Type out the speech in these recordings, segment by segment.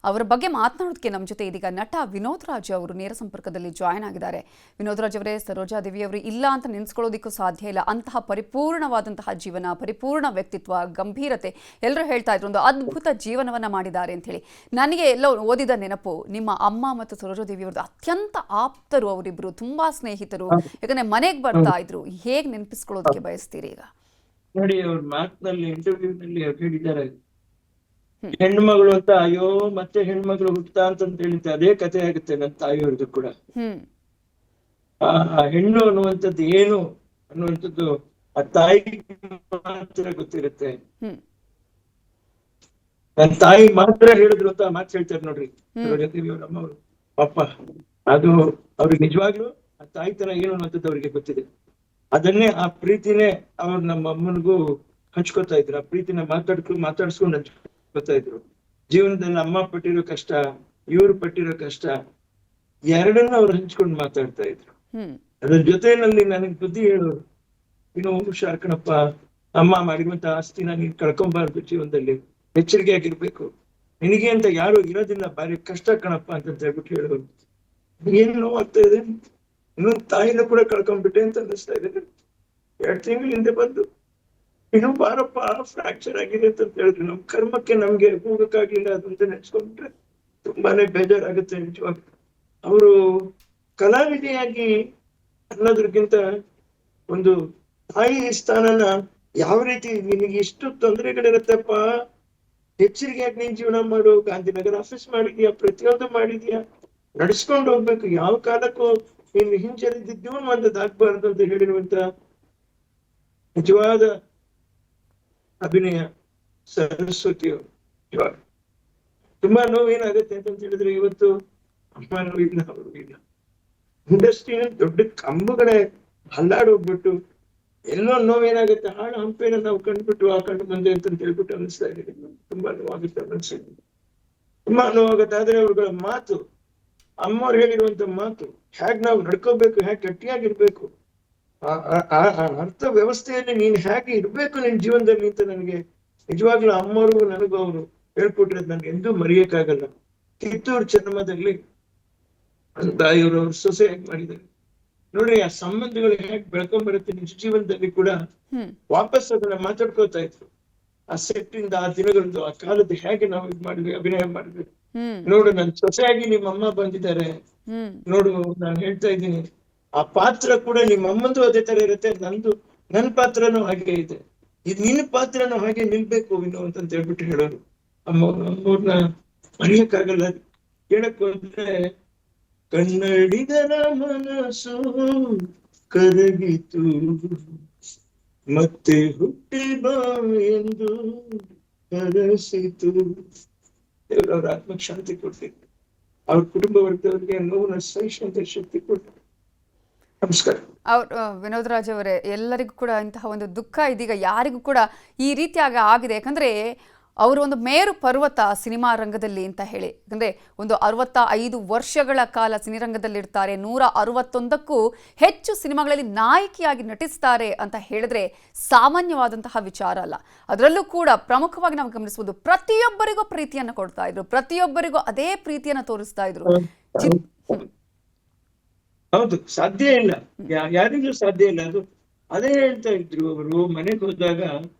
ಅವರ ಬಗ್ಗೆ ಮಾತನಾಡೋದಕ್ಕೆ ನಮ್ಮ ಜೊತೆ ಇದೀಗ ನಟ ವಿನೋದ್ ರಾಜ್ ಅವರು ನೇರ ಸಂಪರ್ಕದಲ್ಲಿ ಜಾಯ್ನ್ ಆಗಿದ್ದಾರೆ. ವಿನೋದ್ ರಾಜ್ ಅವರೇ, ಸರೋಜಾದೇವಿ ಅವರು ಇಲ್ಲ ಅಂತ ನೆನೆಸ್ಕೊಳ್ಳೋದಕ್ಕೂ ಸಾಧ್ಯ ಇಲ್ಲ. ಅಂತಹ ಪರಿಪೂರ್ಣವಾದಂತಹ ಜೀವನ, ಪರಿಪೂರ್ಣ ವ್ಯಕ್ತಿತ್ವ, ಗಂಭೀರತೆ, ಎಲ್ಲರೂ ಹೇಳ್ತಾ ಇದ್ರು ಒಂದು ಅದ್ಭುತ ಜೀವನವನ್ನ ಮಾಡಿದ್ದಾರೆ ಅಂತ ಹೇಳಿ. ನನಗೆ ಎಲ್ಲೋ ಓದಿದ ನೆನಪು, ನಿಮ್ಮ ಅಮ್ಮ ಮತ್ತು ಸರೋಜಾದೇವಿ ಅವರದ್ದು ಅತ್ಯಂತ ಆಪ್ತರು ಅವರಿಬ್ರು, ತುಂಬಾ ಸ್ನೇಹಿತರು. ಯಾಕಂದ್ರೆ ಮನೆಗೆ ಬರ್ತಾ ಇದ್ರು. ಹೇಗೆ ನೆನಪಿಸ್ಕೊಳ್ಳೋದಕ್ಕೆ ಬಯಸ್ತೀರಿ ಈಗ? ನೋಡಿ, ಅವ್ರ ಮಾತಿನಲ್ಲಿ ಇಂಟರ್ವ್ಯೂನಲ್ಲಿ ಹೇಳಿದ್ದಾರೆ, ಹೆಣ್ಮಗಳು ಅಂತ, ಅಯ್ಯೋ ಮತ್ತೆ ಹೆಣ್ಮಗಳು ಹುಟ್ಟಾ ಅಂತ ಹೇಳಿದ್ದೆ. ಅದೇ ಕಥೆ ಆಗುತ್ತೆ ನನ್ನ ತಾಯಿಯವ್ರದ್ದು ಕೂಡ. ಆ ಹೆಣ್ಣು ಅನ್ನುವಂಥದ್ದು ಏನು ಅನ್ನುವಂಥದ್ದು ಆ ತಾಯಿಗೆ ಮಾತ್ರ ಗೊತ್ತಿರುತ್ತೆ. ನನ್ನ ತಾಯಿ ಮಾತ್ರ ಹೇಳಿದ್ರು ಅಂತ ಮಾತು ಹೇಳ್ತಾರೆ ನೋಡ್ರಿ ನಮ್ಮವ್ರು. ಪಾಪ ಅದು ಅವ್ರಿಗೆ ನಿಜವಾಗ್ಲೂ ಆ ತಾಯಿ ತರ ಏನು ಅನ್ನೋಂಥದ್ದು ಅವ್ರಿಗೆ ಗೊತ್ತಿದೆ. ಅದನ್ನೇ, ಆ ಪ್ರೀತಿನೇ ಅವ್ರು ನಮ್ಮ ಅಮ್ಮನಿಗೂ ಹಂಚ್ಕೊತಾ ಇದ್ರು. ಆ ಪ್ರೀತಿನ ಮಾತಾಡ್ಸ್ಕೊಂಡು ಹಂಚ್ಕೊತಾ ಇದ್ರು. ಜೀವನದಲ್ಲಿ ಅಮ್ಮ ಪಟ್ಟಿರೋ ಕಷ್ಟ, ಇವ್ರು ಪಟ್ಟಿರೋ ಕಷ್ಟ, ಎರಡನ್ನ ಅವ್ರು ಹಂಚ್ಕೊಂಡು ಮಾತಾಡ್ತಾ ಇದ್ರು. ಅದ್ರ ಜೊತೆಯಲ್ಲಿ ನನಗ್ ಬುದ್ಧಿ ಹೇಳೋರು, ಇನ್ನು ಹುಷಾರ್ ಕಣಪ್ಪ, ಅಮ್ಮ ಮಾಡಿರುವಂತ ಆಸ್ತಿನ ನೀನ್ ಕಳ್ಕೊಂಬಾರ್ದು, ಜೀವನದಲ್ಲಿ ಎಚ್ಚರಿಕೆ ಆಗಿರ್ಬೇಕು, ನಿನಗೆ ಅಂತ ಯಾರು ಇರೋದಿಲ್ಲ, ಬಾರಿ ಕಷ್ಟ ಕಣಪ್ಪ ಅಂತ ಹೇಳ್ಬಿಟ್ಟು ಹೇಳೋರು. ಏನ್ ನೋವಾಗ್ತಾ ಇದೆ, ಇನ್ನೊಂದು ತಾಯಿನ ಕೂಡ ಕಳ್ಕೊಂಡ್ಬಿಟ್ಟೆ ಅಂತ ಅನ್ನಿಸ್ತಾ ಇದೆ. 2 ತಿಂಗಳ ಹಿಂದೆ ಬಂದು ಇನ್ನು ಬಾರಪ್ಪ ಫ್ರಾಕ್ಚರ್ ಆಗಿದೆ ಅಂತ ಹೇಳಿದ್ರು. ನಮ್ ಕರ್ಮಕ್ಕೆ ನಮ್ಗೆ ಹೋಗಕ್ಕಾಗ್ಲಿಲ್ಲ ಅದಂತ ನೆನ್ಸ್ಕೊಂಡ್ರೆ ತುಂಬಾನೇ ಬೇಜಾರಾಗುತ್ತೆ ನಿಜವಾಗ. ಅವರು ಕಲಾವಿದೆಯಾಗಿ ಅನ್ನೋದ್ರಕ್ಕಿಂತ ಒಂದು ತಾಯಿ ಸ್ಥಾನನ ಯಾವ ರೀತಿ, ನಿನಗೆ ಎಷ್ಟು ತೊಂದರೆಗಳಿರತ್ತಪ್ಪ, ಎಚ್ಚರಿಕೆಯಾಗಿ ನೀನ್ ಜೀವನ ಮಾಡು, ಗಾಂಧಿನಗರ ಆಫೀಸ್ ಮಾಡಿದ್ಯಾ, ಪ್ರತಿಯೊಂದು ಮಾಡಿದ್ಯಾ, ನಡ್ಸ್ಕೊಂಡು ಹೋಗ್ಬೇಕು, ಯಾವ ಕಾಲಕ್ಕೂ ನೀನು ಹಿಂಜರಿದಿದ್ದು ಒಂದದಾಗಬಾರ್ದು ಅಂತ ಹೇಳಿರುವಂತ ನಿಜವಾದ ಅಭಿನಯ ಸರಸ್ವತಿಯವರು. ಇವಾಗ ತುಂಬಾ ನೋವೇನಾಗತ್ತೆ ಅಂತ ಹೇಳಿದ್ರೆ, ಇವತ್ತು ಅಮ್ಮನೂ ಇಲ್ಲ, ಅವರು ಇಲ್ಲ. ಇಂಡಸ್ಟ್ರಿನ ದೊಡ್ಡ ಕಂಬಗಳೇ ಹಲ್ಲಾಡೋಗ್ಬಿಟ್ಟು ಎಲ್ಲೋ ನೋವೇನಾಗುತ್ತೆ, ಹಾಳು ಹಂಪೇನ ನಾವು ಕಂಡ್ಬಿಟ್ಟು ಆ ಕಣ್ಣು ಮುಂದೆ ಅಂತ ಹೇಳ್ಬಿಟ್ಟು ಅನಿಸ್ತಾ ಇದೆ. ತುಂಬಾ ನೋವಾಗುತ್ತೆ ಅನಿಸ್ತಿದೆ, ತುಂಬಾ ನೋವಾಗುತ್ತೆ. ಆದ್ರೆ ಅವ್ರುಗಳ ಮಾತು, ಅಮ್ಮವ್ರು ಹೇಳಿರುವಂತ ಮಾತು, ಹೇಗ್ ನಾವು ನಡ್ಕೋಬೇಕು, ಹೇಗ್ ಗಟ್ಟಿಯಾಗಿರ್ಬೇಕು, ಆ ಅರ್ಥ ವ್ಯವಸ್ಥೆಯಲ್ಲಿ ನೀನ್ ಹೇಗೆ ಇರ್ಬೇಕು ನಿನ್ ಜೀವನದಲ್ಲಿ ಅಂತ ನನಗೆ ನಿಜವಾಗ್ಲೂ ಅಮ್ಮವ್ರಿಗೂ ನನಗೂ ಅವರು ಹೇಳ್ಕೊಟ್ರದ್ ನನ್ಗೆ ಎಂದೂ ಮರೆಯಕ್ಕಾಗಲ್ಲ. ಕಿತ್ತೂರು ಚೆನ್ನಮ್ಮದಲ್ಲಿ ತಾಯಿಯವರು ಅವ್ರು ಸೊಸೆಯಾಗಿ ಮಾಡಿದ್ದಾರೆ ನೋಡ್ರಿ. ಆ ಸಂಬಂಧಗಳು ಹೇಗ್ ಬೆಳ್ಕೊಂಡ್ಬರುತ್ತೆ ನಿಜ ಜೀವನದಲ್ಲಿ ಕೂಡ. ವಾಪಸ್ ಅದನ್ನ ಮಾತಾಡ್ಕೋತಾ ಇದ್ರು. ಆ ಸೆಟ್ ಇಂದ, ಆ ದಿನಗಳದ್ದು, ಆ ಕಾಲದ್ದು ಹೇಗೆ ನಾವು ಇದು ಮಾಡಿದ್ವಿ, ಅಭಿನಯ ಮಾಡಿದ್ವಿ. ನೋಡು, ನನ್ ಸೊಸೆಯಾಗಿ ನಿಮ್ಮ ಅಮ್ಮ ಬಂದಿದ್ದಾರೆ ನೋಡು, ನಾನು ಹೇಳ್ತಾ ಇದ್ದೀನಿ, ಆ ಪಾತ್ರ ಕೂಡ ನಿಮ್ಮ ಅಮ್ಮಂದು ಅದೇ ತರ ಇರುತ್ತೆ, ನನ್ ಪಾತ್ರನೂ ಹಾಗೆ ಇದೆ, ಇದು ನಿನ್ನ ಪಾತ್ರನೂ ಹಾಗೆ ನಿಲ್ಬೇಕು ವಿನೋ ಅಂತ ಹೇಳ್ಬಿಟ್ಟು ಹೇಳೋರು. ಅಮ್ಮವ್ರನ್ನ ಮರೆಯಕ್ಕಾಗಲ್ಲ. ಹೇಳಕ್ ಹೋದ್ರೆ, ಕನ್ನಡಿಗರ ಮನಸ್ಸು ಕರಗಿತು, ಮತ್ತೆ ಹುಟ್ಟಿ ಬಾ ಎಂದು ಕರೆಸಿತು. ದೇವರವ್ರ ಆತ್ಮಕ್ಕೆ ಶಾಂತಿ ಕೊಡ್ತಿದ್ರು, ಅವ್ರ ಕುಟುಂಬ ವರ್ಗದವರಿಗೆ ನೋವಿನ ಸಹಿಸುವಂತ ಶಕ್ತಿ ಕೊಡ್ತಾರೆ. ನಮಸ್ಕಾರ. ವಿನೋದ್ ರಾಜ್ ಅವರೇ, ಎಲ್ಲರಿಗೂ ಕೂಡ ಇಂತಹ ಒಂದು ದುಃಖ ಇದೀಗ ಯಾರಿಗೂ ಕೂಡ ಈ ರೀತಿಯಾಗಿ ಆಗಿದೆ. ಯಾಕಂದ್ರೆ ಅವರು ಒಂದು ಮೇರು ಪರ್ವತ ಸಿನಿಮಾ ರಂಗದಲ್ಲಿ ಅಂತ ಹೇಳಿ. ಯಾಕಂದ್ರೆ ಒಂದು 65 ವರ್ಷಗಳ ಕಾಲ ಸಿನಿರಂಗದಲ್ಲಿ ಇರ್ತಾರೆ, 161ಕ್ಕೂ ಹೆಚ್ಚು ಸಿನಿಮಾಗಳಲ್ಲಿ ನಾಯಕಿಯಾಗಿ ನಟಿಸ್ತಾರೆ ಅಂತ ಹೇಳಿದ್ರೆ ಸಾಮಾನ್ಯವಾದಂತಹ ವಿಚಾರ ಅಲ್ಲ. ಅದರಲ್ಲೂ ಕೂಡ ಪ್ರಮುಖವಾಗಿ ನಾವು ಗಮನಿಸಬಹುದು, ಪ್ರತಿಯೊಬ್ಬರಿಗೂ ಪ್ರೀತಿಯನ್ನು ಕೊಡ್ತಾ ಇದ್ರು, ಪ್ರತಿಯೊಬ್ಬರಿಗೂ ಅದೇ ಪ್ರೀತಿಯನ್ನು ತೋರಿಸ್ತಾ ಇದ್ರು. ಹೌದು, ಸಾಧ್ಯ ಇಲ್ಲ, ಯಾರಿಗೂ ಸಾಧ್ಯ ಇಲ್ಲ. ಅದು ಅದೇ ಹೇಳ್ತಾ ಇದ್ರು ಅವರು. ಮನೆಗೆ ಹೋದಾಗ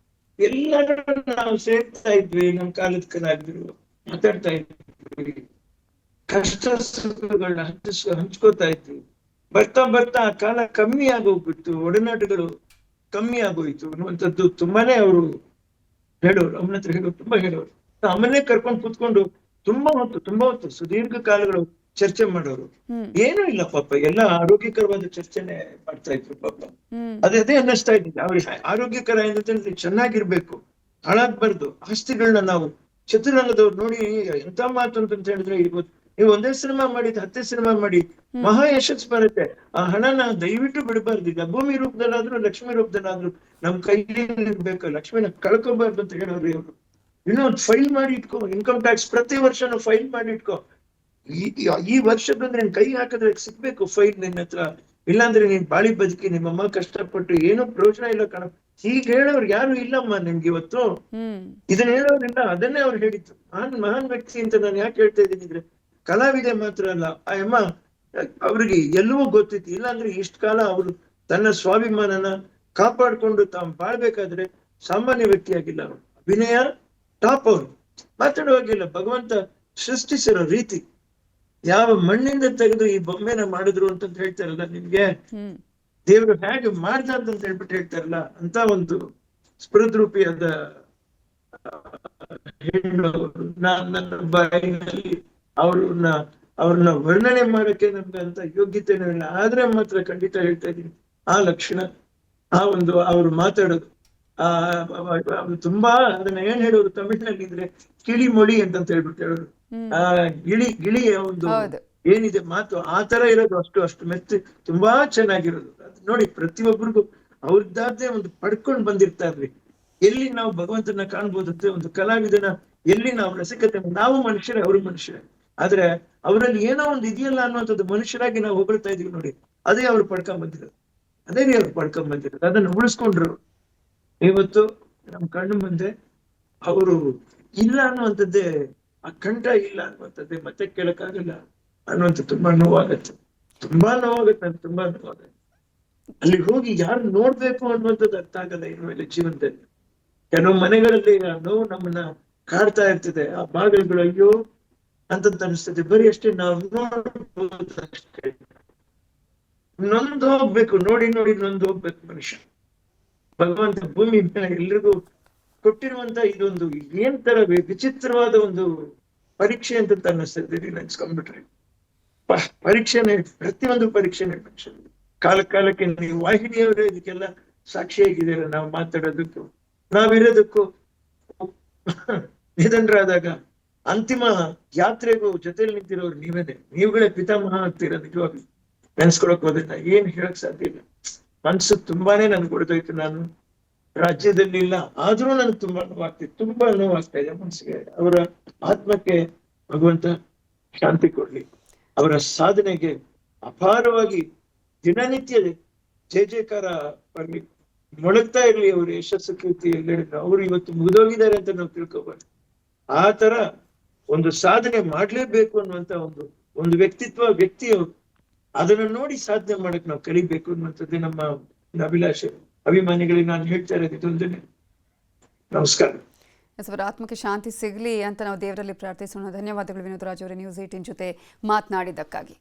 ಎಲ್ಲರೂ ನಾವು ಸೇರ್ತಾ ಇದ್ವಿ, ನಮ್ ಕಾಲದ ಕಲಾವಿದರು ಮಾತಾಡ್ತಾ ಇದ್ವಿ, ಕಷ್ಟ ಸುಖಗಳನ್ನ ಹಂಚ್ಕೋತಾ ಇದ್ವಿ. ಬರ್ತಾ ಬರ್ತಾ ಆ ಕಾಲ ಕಮ್ಮಿ ಆಗೋಗ್ಬಿಟ್ಟು, ಒಡನಾಟಗಳು ಕಮ್ಮಿ ಆಗೋಯ್ತು ಅನ್ನುವಂಥದ್ದು ತುಂಬಾನೇ ಅವರು ಹೇಳೋರು. ಅಮ್ಮನ ಹತ್ರ ಹೇಳೋರು, ತುಂಬಾ ಹೇಳೋರು. ಅಮ್ಮನ್ನೇ ಕರ್ಕೊಂಡು ಕೂತ್ಕೊಂಡು ತುಂಬಾ ಹೊತ್ತು ಸುದೀರ್ಘ ಕಾಲಗಳು ಚರ್ಚೆ ಮಾಡೋರು. ಏನೂ ಇಲ್ಲ ಪಾಪ, ಎಲ್ಲ ಆರೋಗ್ಯಕರವಾದ ಚರ್ಚೆನೆ ಮಾಡ್ತಾ ಇದ್ರು ಪಾಪ. ಅದೇ ಅನ್ನಿಸ್ತಾ ಇದ್ದೀನಿ ಅವ್ರಿಗೆ. ಆರೋಗ್ಯಕರ ಏನಂತಂದ್ರೆ ಚೆನ್ನಾಗಿರ್ಬೇಕು, ಹಾಳಾಗ್ಬಾರ್ದು. ಆಸ್ತಿಗಳನ್ನ ನಾವು ಚತುರಂಗದವ್ರು ನೋಡಿ ಎಂತ ಮಾತು ಅಂತ ಹೇಳಿದ್ರೆ, ಇವತ್ತು ನೀವು ಒಂದೇ ಸಿನಿಮಾ ಮಾಡಿದ್ 10 ಸಿನಿಮಾ ಮಾಡಿ ಮಹಾ ಯಶಸ್ಸು ಬರುತ್ತೆ. ಆ ಹಣನ ದಯವಿಟ್ಟು ಬಿಡಬಾರ್ದು. ಈಗ ಭೂಮಿ ರೂಪದಲ್ಲಾದ್ರೂ ಲಕ್ಷ್ಮಿ ರೂಪದಲ್ಲಾದ್ರೂ ನಮ್ ಕೈಲಿ ಇರ್ಬೇಕು, ಲಕ್ಷ್ಮಿನ ಕಳ್ಕೊಬಾರ್ದು ಅಂತ ಹೇಳೋರು ಇವ್ರು. ಇನ್ನೊಂದು ಫೈಲ್ ಮಾಡಿ ಇಟ್ಕೋ, ಇನ್ಕಮ್ ಟ್ಯಾಕ್ಸ್ ಪ್ರತಿ ವರ್ಷನೂ ಫೈಲ್ ಮಾಡಿ ಇಟ್ಕೋ. ಈ ವರ್ಷ ಬಂದ್ರೆ ನೀನ್ ಕೈ ಹಾಕಿದ್ರೆ ಸಿಗ್ಬೇಕು ಫೈಲ್ ನಿನ್ನ ಹತ್ರ, ಇಲ್ಲಾಂದ್ರೆ ನೀನ್ ಬಾಳಿ ಬದುಕಿ ನಿಮ್ಮಮ್ಮ ಕಷ್ಟಪಟ್ಟು ಏನೋ ಪ್ರಯೋಜನ ಇಲ್ಲ ಕಣ. ಹೀಗೆ ಹೇಳೋರು ಯಾರು ಇಲ್ಲಮ್ಮ ನಂಗೆ ಇವತ್ತು. ಹ್ಮ್ ಇದನ್ನ ಹೇಳೋರಿಲ್ಲ, ಅದನ್ನೇ ಅವ್ರು ಹೇಳಿದ್ದು. ಮಹಾನ್ ವ್ಯಕ್ತಿ ಅಂತ ನಾನು ಯಾಕೆ ಹೇಳ್ತಾ ಇದ್ದೀನಿ ಅಂದ್ರೆ, ಕಲಾವಿದೆ ಮಾತ್ರ ಅಲ್ಲ ಆ ಅಮ್ಮ, ಅವ್ರಿಗೆ ಎಲ್ಲವೂ ಗೊತ್ತಿತ್ತು. ಇಲ್ಲಾಂದ್ರೆ ಇಷ್ಟ ಕಾಲ ಅವರು ತನ್ನ ಸ್ವಾಭಿಮಾನನ ಕಾಪಾಡ್ಕೊಂಡು ತಾವು ಬಾಳ್ಬೇಕಾದ್ರೆ ಸಾಮಾನ್ಯ ವ್ಯಕ್ತಿ ಆಗಿಲ್ಲ ಅವರು. ಅಭಿನಯ ಟಾಪ್ ಅವರು, ಮಾತಾಡುವಾಗಿಲ್ಲ. ಭಗವಂತ ಸೃಷ್ಟಿಸಿರೋ ರೀತಿ, ಯಾವ ಮಣ್ಣಿಂದ ತೆಗೆದು ಈ ಬೊಮ್ಮೆನ ಮಾಡಿದ್ರು ಅಂತ ಹೇಳ್ತಾರಲ್ಲ ನಿಮ್ಗೆ, ಹ್ಮ್ ದೇವರು ಹೇಗೆ ಮಾಡ್ದ ಅಂತ ಹೇಳ್ಬಿಟ್ಟು ಹೇಳ್ತಾರಲ್ಲ, ಅಂತ ಒಂದು ಸ್ಫುರದ್ರೂಪಿಯಾದ ಹೆಣ್ಣು. ನನ್ನ ಬಾಯಿನಲ್ಲಿ ಅವ್ರನ್ನ ವರ್ಣನೆ ಮಾಡಕ್ಕೆ ನಮ್ಗೆ ಅಂತ ಯೋಗ್ಯತೆನೂ ಇಲ್ಲ. ಆದ್ರೆ ಮಾತ್ರ ಖಂಡಿತ ಹೇಳ್ತಾ ಇದ್ದೀನಿ, ಆ ಲಕ್ಷಣ, ಆ ಒಂದು ಅವ್ರು ಮಾತಾಡೋದು, ಆ ಅವ್ರು ತುಂಬಾ ಅದನ್ನ ಏನ್ ಹೇಳೋರು ತಮಿಳ್ನಲ್ಲಿ ಇದ್ರೆ ಕಿಳಿ ಮೊಳಿ ಅಂತ ಹೇಳ್ಬಿಟ್ಟು ಹೇಳೋರು. ಹ್ಮ್ ಆ ಗಿಳಿಯ ಒಂದು ಹೌದು ಏನಿದೆ ಮಾತು, ಆ ತರ ಇರೋದು, ಅಷ್ಟು ಮೆತ್ತು, ತುಂಬಾ ಚೆನ್ನಾಗಿರೋದು. ಅದು ನೋಡಿ, ಪ್ರತಿಯೊಬ್ಬರಿಗೂ ಅವ್ರದ್ದಾದ್ದೇ ಒಂದು ಪಡ್ಕೊಂಡ್ ಬಂದಿರ್ತಾರ್ರಿ. ಎಲ್ಲಿ ನಾವು ಭಗವಂತನ ಕಾಣ್ಬೋದಂತೆ, ಒಂದು ಕಲಾವಿದನ ಎಲ್ಲಿ ನಾವು ರಸಿಕತೆ, ನಾವು ಮನುಷ್ಯರೇ, ಅವರು ಮನುಷ್ಯರೇ, ಆದ್ರೆ ಅವರಲ್ಲಿ ಏನೋ ಒಂದು ಇದೆಯಲ್ಲ ಅನ್ನುವಂಥದ್ದು ಮನುಷ್ಯರಾಗಿ ನಾವು ಹೊಗಳ್ತಾ ಇದೀವಿ ನೋಡಿ, ಅದೇ ಅವ್ರು ಪಡ್ಕೊಂಡ್ ಬಂದಿರೋದು, ಅದೇ ಅವ್ರು ಪಡ್ಕೊಂಡ್ ಬಂದಿರೋದು, ಅದನ್ನ ಉಳಿಸ್ಕೊಂಡ್ರು. ಇವತ್ತು ನಮ್ ಕಣ್ಣು ಮುಂದೆ ಅವರು ಇಲ್ಲ ಅನ್ನುವಂಥದ್ದೇ, ಆ ಕಂಠ ಇಲ್ಲ ಅನ್ನುವಂಥದ್ದೇ ಮತ್ತೆ ಕೇಳಕ್ಕಾಗಲ್ಲ ಅನ್ನುವಂಥ ತುಂಬಾ ನೋವಾಗತ್ತೆ, ತುಂಬಾ ನೋವಾಗತ್ತೆ. ಅಲ್ಲಿ ಹೋಗಿ ಯಾರು ನೋಡ್ಬೇಕು ಅನ್ನುವಂಥದ್ದು ಅರ್ಥ ಆಗಲ್ಲ ಇನ್ಮೇಲೆ ಜೀವನದಲ್ಲಿ. ಕೆಲವು ಮನೆಗಳಲ್ಲಿ ಆ ನೋವು ನಮ್ಮನ್ನ ಕಾಡ್ತಾ ಇರ್ತದೆ, ಆ ಬಾಗಿಲುಗಳು ಅಯ್ಯೋ ಅಂತ ಅನಿಸ್ತದೆ. ಬರೀ ಅಷ್ಟೇ ನಾವು ನೋಡ್ಬೋದು ಅಷ್ಟೇ, ನೊಂದು ಹೋಗ್ಬೇಕು, ನೋಡಿ ನೊಂದು ಹೋಗ್ಬೇಕು ಮನುಷ್ಯ. ಭಗವಂತ ಭೂಮಿ ಮೇಲೆ ಎಲ್ರಿಗೂ ಕೊಟ್ಟಿರುವಂತ ಇದೊಂದು ಏನ್ ತರ ವಿಚಿತ್ರವಾದ ಒಂದು ಪರೀಕ್ಷೆ ಅಂತ ಅನ್ನಿಸ್ತದೆ ನೆನ್ಸ್ಕೊಂಡ್ಬಿಟ್ರೆ. ಪರೀಕ್ಷೆನೆ, ಪ್ರತಿಯೊಂದು ಪರೀಕ್ಷೆನೆ ಮನುಷ್ಯ. ಕಾಲಕ್ಕೆ ನೀವು ವಾಹಿನಿಯವರೇ ಇದಕ್ಕೆಲ್ಲ ಸಾಕ್ಷಿಯಾಗಿದ್ದೀರ. ನಾವು ಮಾತಾಡೋದಕ್ಕೂ ನಾವಿರೋದಕ್ಕೂ ನಿಧನರಾದಾಗ ಅಂತಿಮ ಯಾತ್ರೆಗೂ ಜೊತೆಲಿ ನಿಂತಿರೋರು ನೀವುಗಳೇ ಪಿತಾಮಹ ಆಗ್ತೀರ. ನಿಜವಾಗ್ಲು ನೆನ್ಸ್ಕೊಳಕ್ ಹೋದ್ರೆ ಏನ್ ಹೇಳಕ್ ಸಾಧ್ಯ ಇಲ್ಲ. ಮನ್ಸು ತುಂಬಾನೇ ನನ್ಗೆ ಹೊಡೆದೋಯ್ತು. ನಾನು ರಾಜ್ಯದಲ್ಲಿ ಇಲ್ಲ, ಆದ್ರೂ ನನ್ಗೆ ತುಂಬಾ ನೋವಾಗ್ತಾ ಇದೆ ಮನ್ಸಿಗೆ. ಅವರ ಆತ್ಮಕ್ಕೆ ಭಗವಂತ ಶಾಂತಿ ಕೊಡ್ಲಿ. ಅವರ ಸಾಧನೆಗೆ ಅಪಾರವಾಗಿ ದಿನನಿತ್ಯ ಜಯಕಾರ ಬರ್ಲಿ, ಮೊಳಗ್ತಾ ಇರ್ಲಿ. ಅವ್ರ ಯಶಸ್ಸು ಕೀರ್ತಿ ಎಲ್ಲೆಡೆ ಅವ್ರು ಇವತ್ತು ಮುಗಿದೋಗಿದ್ದಾರೆ ಅಂತ ನಾವು ತಿಳ್ಕೊಬಾರ್ದು. ಆ ತರ ಒಂದು ಸಾಧನೆ ಮಾಡ್ಲೇಬೇಕು ಅನ್ನುವಂತ ಒಂದು ವ್ಯಕ್ತಿಯವರು, ಅದನ್ನ ನೋಡಿ ಸಾಧನೆ ಮಾಡಕ್ ನಾವು ಕಲಿಬೇಕು ಅನ್ನುವಂಥದ್ದೇ ನಮ್ಮ ಅಭಿಲಾಷೆ. ಅಭಿಮಾನಿಗಳಿಗೆ ನಾನು ಹೇಳ್ತಾ ಇರೋದು ಇದೊಂದನ್ನೇ. ನಮಸ್ಕಾರ. ಅವರ ಆತ್ಮಕ್ಕೆ ಶಾಂತಿ ಸಿಗಲಿ ಅಂತ ನಾವು ದೇವರಲ್ಲಿ ಪ್ರಾರ್ಥಿಸೋಣ. ಧನ್ಯವಾದಗಳು ವಿನೋದ್ ರಾಜ್ ಅವರೇ, ನ್ಯೂಸ್ 18 ಜೊತೆ ಮಾತನಾಡಿದ್ದಕ್ಕಾಗಿ.